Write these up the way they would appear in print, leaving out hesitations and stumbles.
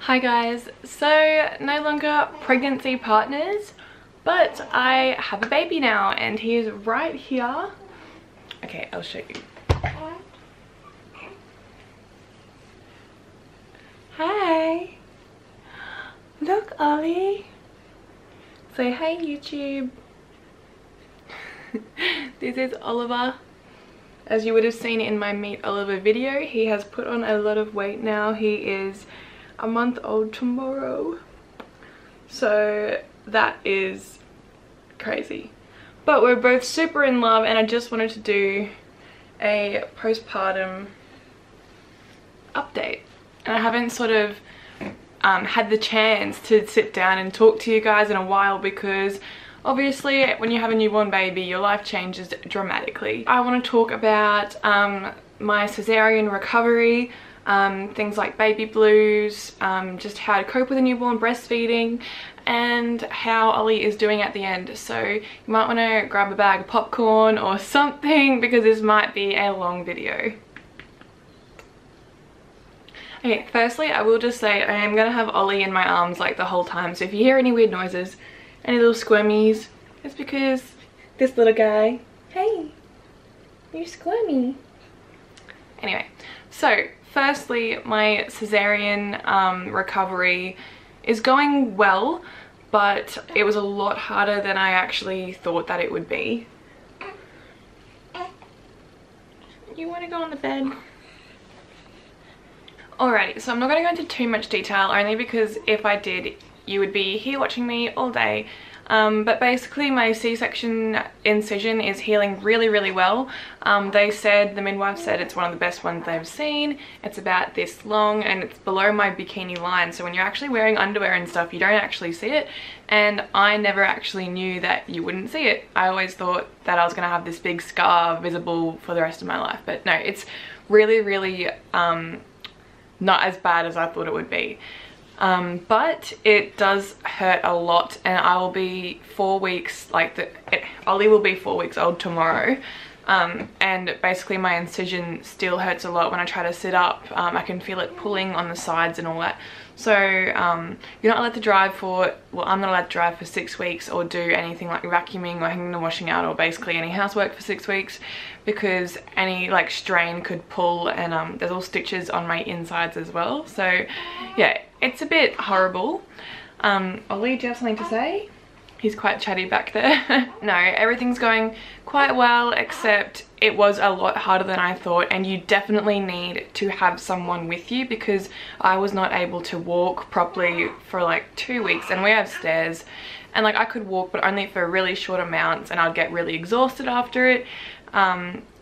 Hi guys, so no longer pregnancy partners, but I have a baby now and he is right here. Okay, I'll show you. Hi! Look, Ollie! Say hey YouTube! This is Oliver. As you would have seen in my Meet Oliver video, he has put on a lot of weight now. He is a month old tomorrow, so that is crazy, but we're both super in love, and I just wanted to do a postpartum update, and I haven't sort of had the chance to sit down and talk to you guys in a while, because obviously when you have a newborn baby your life changes dramatically. I want to talk about my cesarean recovery, things like baby blues, just how to cope with a newborn, breastfeeding, and how Ollie is doing at the end. So you might want to grab a bag of popcorn or something, because this might be a long video. Okay, firstly I will just say I am going to have Ollie in my arms like the whole time, so if you hear any weird noises, any little squirmies, it's because this little guy, hey, you're squirmy. Anyway, so firstly, my cesarean recovery is going well, but it was a lot harder than I actually thought that it would be. You want to go on the bed? Alrighty, so I'm not going to go into too much detail, only because if I did, you would be here watching me all day. But basically my C-section incision is healing really well. The midwife said it's one of the best ones they've seen. It's about this long and it's below my bikini line, so when you're actually wearing underwear and stuff you don't actually see it, and I never actually knew that you wouldn't see it. I always thought that I was going to have this big scar visible for the rest of my life, but no, it's really not as bad as I thought it would be. But it does hurt a lot, and I will be 4 weeks, Ollie will be 4 weeks old tomorrow, and basically my incision still hurts a lot when I try to sit up. I can feel it pulling on the sides and all that. So you're not allowed to drive for, well, I'm not allowed to drive for 6 weeks or do anything like vacuuming or hanging the washing out or basically any housework for 6 weeks, because any like strain could pull, and there's all stitches on my insides as well. So yeah, it's a bit horrible. Ollie, do you have something to say? He's quite chatty back there. No, everything's going quite well, except it was a lot harder than I thought, and you definitely need to have someone with you, because I was not able to walk properly for like 2 weeks, and we have stairs, and like I could walk but only for really short amounts, and I'd get really exhausted after it.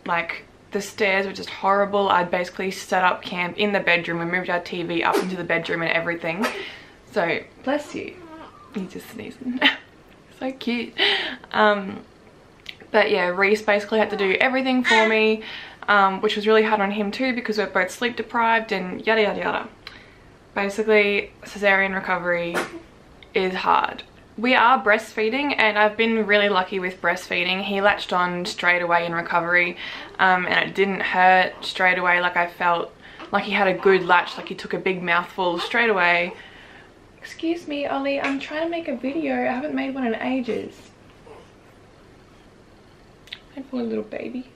Like the stairs were just horrible. I'd basically set up camp in the bedroom and moved our TV up into the bedroom and everything. So bless you, he's just sneezing. So cute. But yeah, Reese basically had to do everything for me, which was really hard on him too, because we're both sleep deprived and yada yada yada. Basically cesarean recovery is hard. We are breastfeeding, and I've been really lucky with breastfeeding. He latched on straight away in recovery, and it didn't hurt straight away. Like I felt like he had a good latch, like he took a big mouthful straight away. Excuse me, Ollie, I'm trying to make a video. I haven't made one in ages. My poor little baby.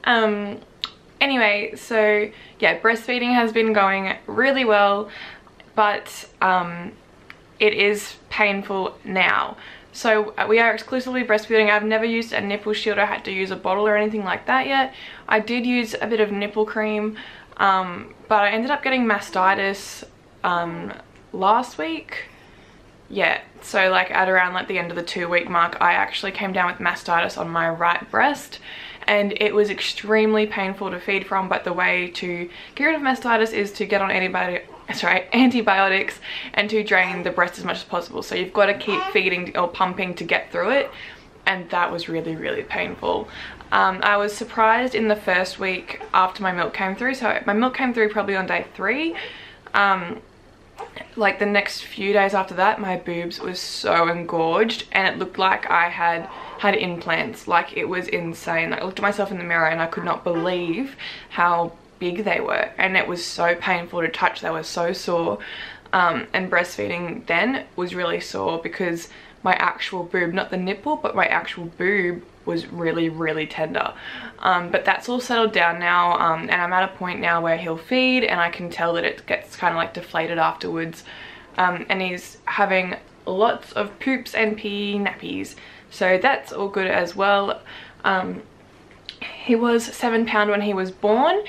Anyway, so yeah, breastfeeding has been going really well, but it is painful now. So we are exclusively breastfeeding. I've never used a nipple shield. I had to use a bottle or anything like that yet. I did use a bit of nipple cream, but I ended up getting mastitis last week. Yeah, so like at around like the end of the 2 week mark, I actually came down with mastitis on my right breast, and it was extremely painful to feed from. But the way to get rid of mastitis is to get on antibiotics and to drain the breast as much as possible. So you've got to keep feeding or pumping to get through it, and that was really painful. I was surprised in the first week after my milk came through. So my milk came through probably on day 3. Like the next few days after that, my boobs was so engorged, and it looked like I had implants. Like it was insane. I looked at myself in the mirror and I could not believe how big they were, and it was so painful to touch. They were so sore. and breastfeeding then was really sore because my actual boob, not the nipple, but my actual boob was really tender. But that's all settled down now, and I'm at a point now where he'll feed and I can tell that it gets kind of like deflated afterwards, and he's having lots of poops and pee nappies, so that's all good as well. He was 7 pound when he was born,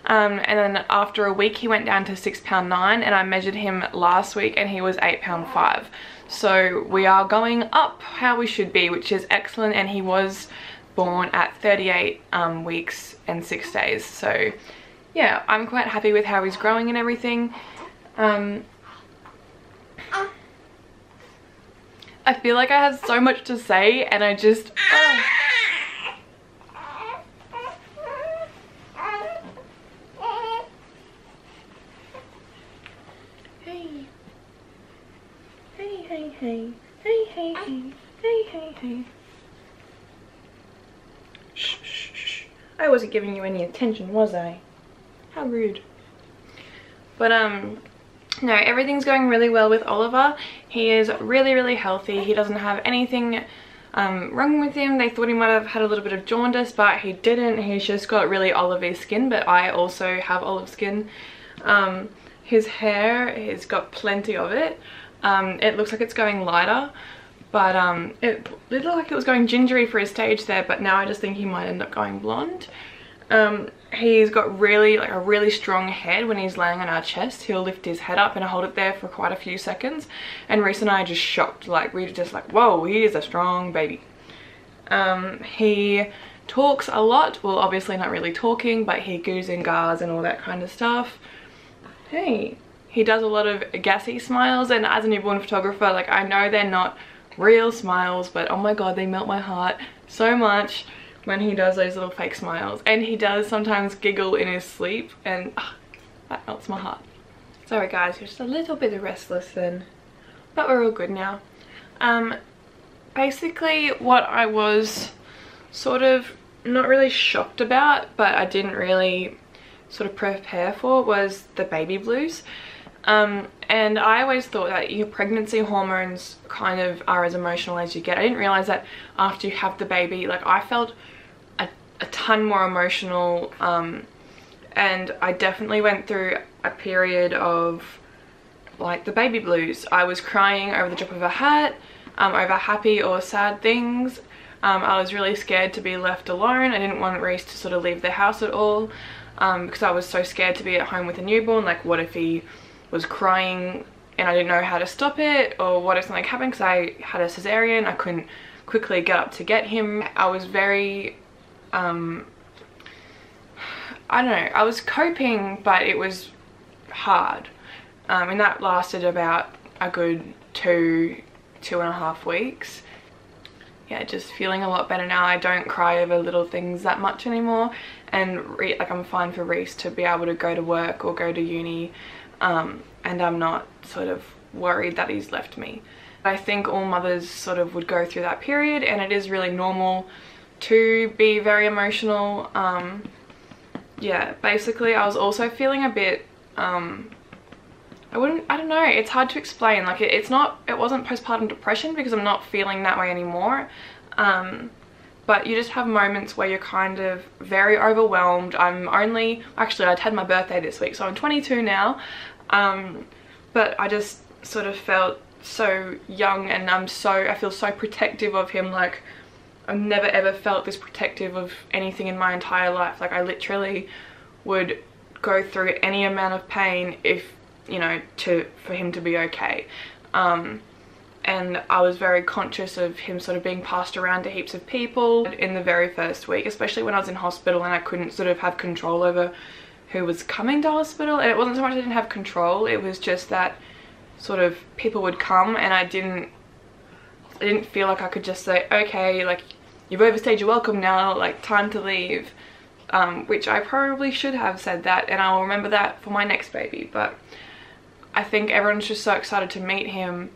and then after a week he went down to 6 pound 9, and I measured him last week and he was 8 pound 5. So we are going up how we should be, which is excellent, and he was born at 38 weeks and 6 days. So yeah, I'm quite happy with how he's growing and everything. I feel like I have so much to say and I just... Hey. Hey, hey, hey. Hey, hey, hey. Hey, hey, hey. Shh, shh, shh. I wasn't giving you any attention, was I? How rude. But, no, everything's going really well with Oliver. He is really healthy. He doesn't have anything wrong with him. They thought he might have had a little bit of jaundice, but he didn't. He's just got really olive skin, but I also have olive skin. His hair, he's got plenty of it. It looks like it's going lighter, but it looked like it was going gingery for his stage there, but now I just think he might end up going blonde. He's got really, like, a really strong head. When he's laying on our chest, he'll lift his head up and hold it there for quite a few seconds, and Reese and I are just shocked. Like, we're just like, whoa, he is a strong baby. He talks a lot. Well, obviously not really talking, but he goos and gahs and all that kind of stuff. Hey, he does a lot of gassy smiles, and as a newborn photographer, like, I know they're not real smiles, but oh my god, they melt my heart so much when he does those little fake smiles. And he does sometimes giggle in his sleep, and that melts my heart. Sorry guys, you're just a little bit restless then, but we're all good now. Basically what I was sort of not really shocked about, but I didn't really sort of prepare for, was the baby blues. And I always thought that your pregnancy hormones kind of are as emotional as you get. I didn't realize that after you have the baby. Like, I felt a ton more emotional, and I definitely went through a period of like the baby blues. I was crying over the drop of a hat, over happy or sad things. I was really scared to be left alone. I didn't want Reese to sort of leave the house at all, because I was so scared to be at home with a newborn. Like, what if he was crying and I didn't know how to stop it, or what if something happened because I had a cesarean, I couldn't quickly get up to get him. I was very I don't know, I was coping, but it was hard, and that lasted about a good two and a half weeks. Yeah, just feeling a lot better now. I don't cry over little things that much anymore, and like, I'm fine for Reese to be able to go to work or go to uni, and I'm not sort of worried that he's left me. I think all mothers sort of would go through that period, and it is really normal to be very emotional. Yeah, basically I was also feeling a bit, I don't know, it's hard to explain. Like, it wasn't postpartum depression, because I'm not feeling that way anymore, but you just have moments where you're kind of very overwhelmed. Actually I'd had my birthday this week, so I'm 22 now, but I just sort of felt so young, and I feel so protective of him. Like, I've never ever felt this protective of anything in my entire life. Like, I literally would go through any amount of pain if, you know, for him to be okay. And I was very conscious of him sort of being passed around to heaps of people in the very first week, especially when I was in hospital and I couldn't sort of have control over who was coming to hospital. And it wasn't so much I didn't have control, it was just that sort of people would come, and I didn't feel like I could just say, okay, like, you've overstayed your welcome now, like, time to leave, which I probably should have said that, and I will remember that for my next baby. But I think everyone's just so excited to meet him.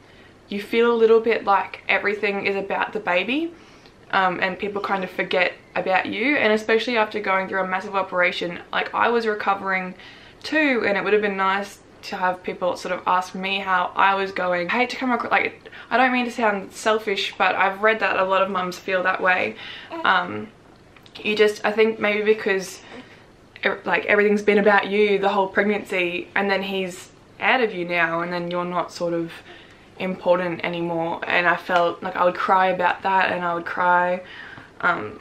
You feel a little bit like everything is about the baby, and people kind of forget about you, and especially after going through a massive operation. Like, I was recovering too, and it would have been nice to have people sort of ask me how I was going. I hate to come across, like, I don't mean to sound selfish, but I've read that a lot of mums feel that way. I think maybe because like everything's been about you the whole pregnancy, and then he's out of you now, and then you're not sort of important anymore. And I felt like I would cry about that, and I would cry.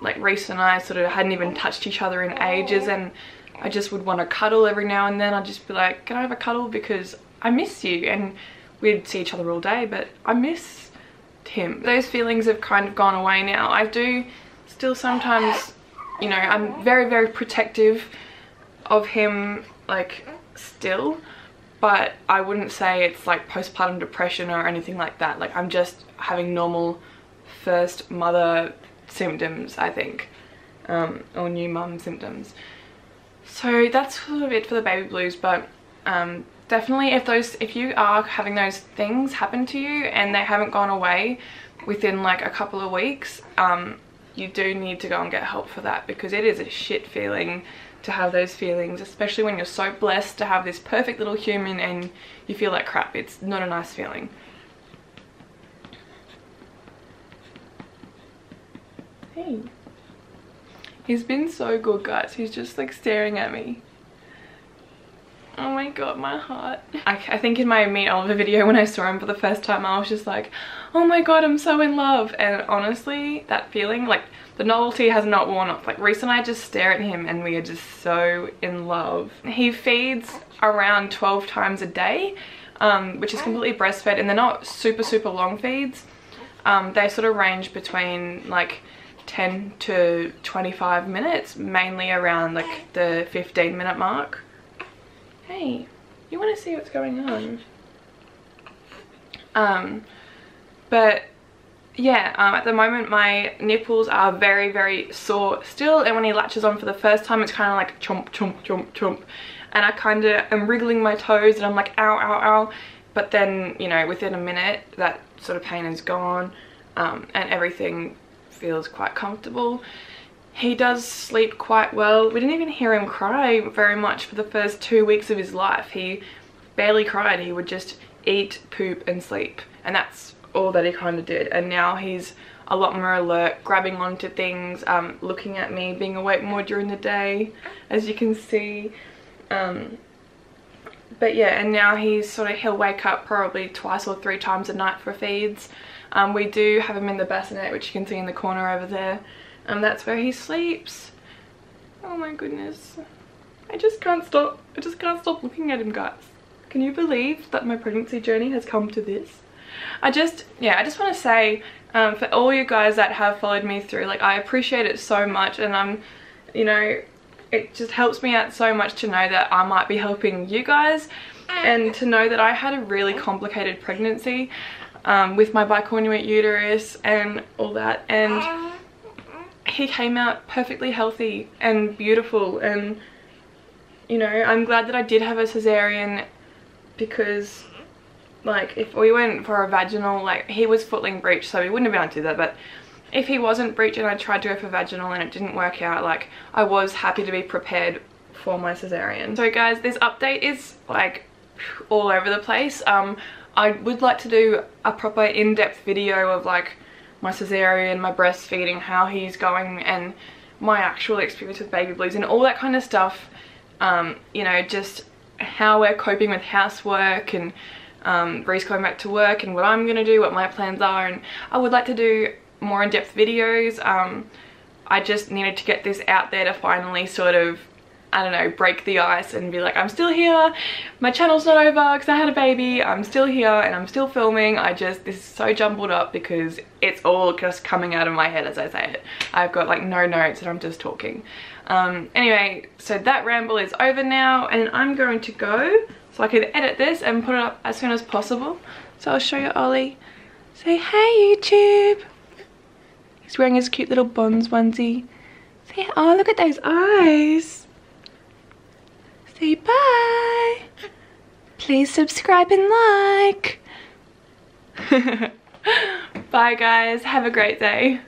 Like Reese and I sort of hadn't even touched each other in ages, and I just would want to cuddle every now and then. I'd just be like, can I have a cuddle, because I miss you. And we'd see each other all day, but I missed him. Those feelings have kind of gone away now. I do still sometimes, you know, I'm very, very protective of him, like, still, but I wouldn't say it's like postpartum depression or anything like that. Like, I'm just having normal first mother symptoms, I think, or new mum symptoms. So that's sort of it for the baby blues. But definitely if you are having those things happen to you and they haven't gone away within like a couple of weeks, you do need to go and get help for that, because it is a shit feeling to have those feelings, especially when you're so blessed to have this perfect little human and you feel like crap. It's not a nice feeling. Hey, he's been so good, guys. He's just like staring at me. Oh my god, my heart. I think in my Meet Oliver video when I saw him for the first time, I was just like, oh my god, I'm so in love. And honestly, that feeling, like, the novelty has not worn off. Like, Reese and I just stare at him and we are just so in love. He feeds around 12 times a day, which is completely breastfed, and they're not super long feeds. They sort of range between like 10 to 25 minutes, mainly around like the 15-minute mark. Hey, you want to see what's going on? But yeah, at the moment my nipples are very sore still, and when he latches on for the first time, it's kind of like chomp chomp chomp chomp, and I kind of am wriggling my toes and I'm like ow ow ow, but then, you know, within a minute that sort of pain is gone, and everything feels quite comfortable. He does sleep quite well. We didn't even hear him cry very much for the first 2 weeks of his life. He barely cried. He would just eat, poop and sleep, and that's all that he kind of did. And now he's a lot more alert, grabbing onto things, looking at me, being awake more during the day, as you can see. But yeah, and now he'll wake up probably 2 or 3 times a night for feeds. We do have him in the bassinet, which you can see in the corner over there. That's where he sleeps. Oh my goodness. I just can't stop. I just can't stop looking at him, guys. Can you believe that my pregnancy journey has come to this? I just want to say, for all you guys that have followed me through, like, I appreciate it so much, and you know, it just helps me out so much to know that I might be helping you guys, and to know that I had a really complicated pregnancy, with my bicornuate uterus and all that, and he came out perfectly healthy and beautiful. And you know, I'm glad that I did have a cesarean, because like, if we went for a vaginal, like, he was footling breech, so we wouldn't have been able to do that, but if he wasn't breech and I tried to go for vaginal and it didn't work out, like, I was happy to be prepared for my cesarean. So guys, this update is like all over the place. I would like to do a proper in-depth video of like my cesarean, my breastfeeding, how he's going, and my actual experience with baby blues and all that kind of stuff. You know, just how we're coping with housework, and Reese going back to work, and what I'm gonna do, what my plans are. And I would like to do more in-depth videos. I just needed to get this out there to finally sort of, I don't know, break the ice and be like, I'm still here, my channel's not over because I had a baby, I'm still here and I'm still filming. This is so jumbled up because it's all just coming out of my head as I say it. I've got like no notes and I'm just talking. Anyway, so that ramble is over now, and I'm going to go so I can edit this and put it up as soon as possible. So I'll show you Ollie. Say hey YouTube. He's wearing his cute little Bonds onesie. Say, oh, look at those eyes. Say bye. Please subscribe and like. Bye guys, have a great day.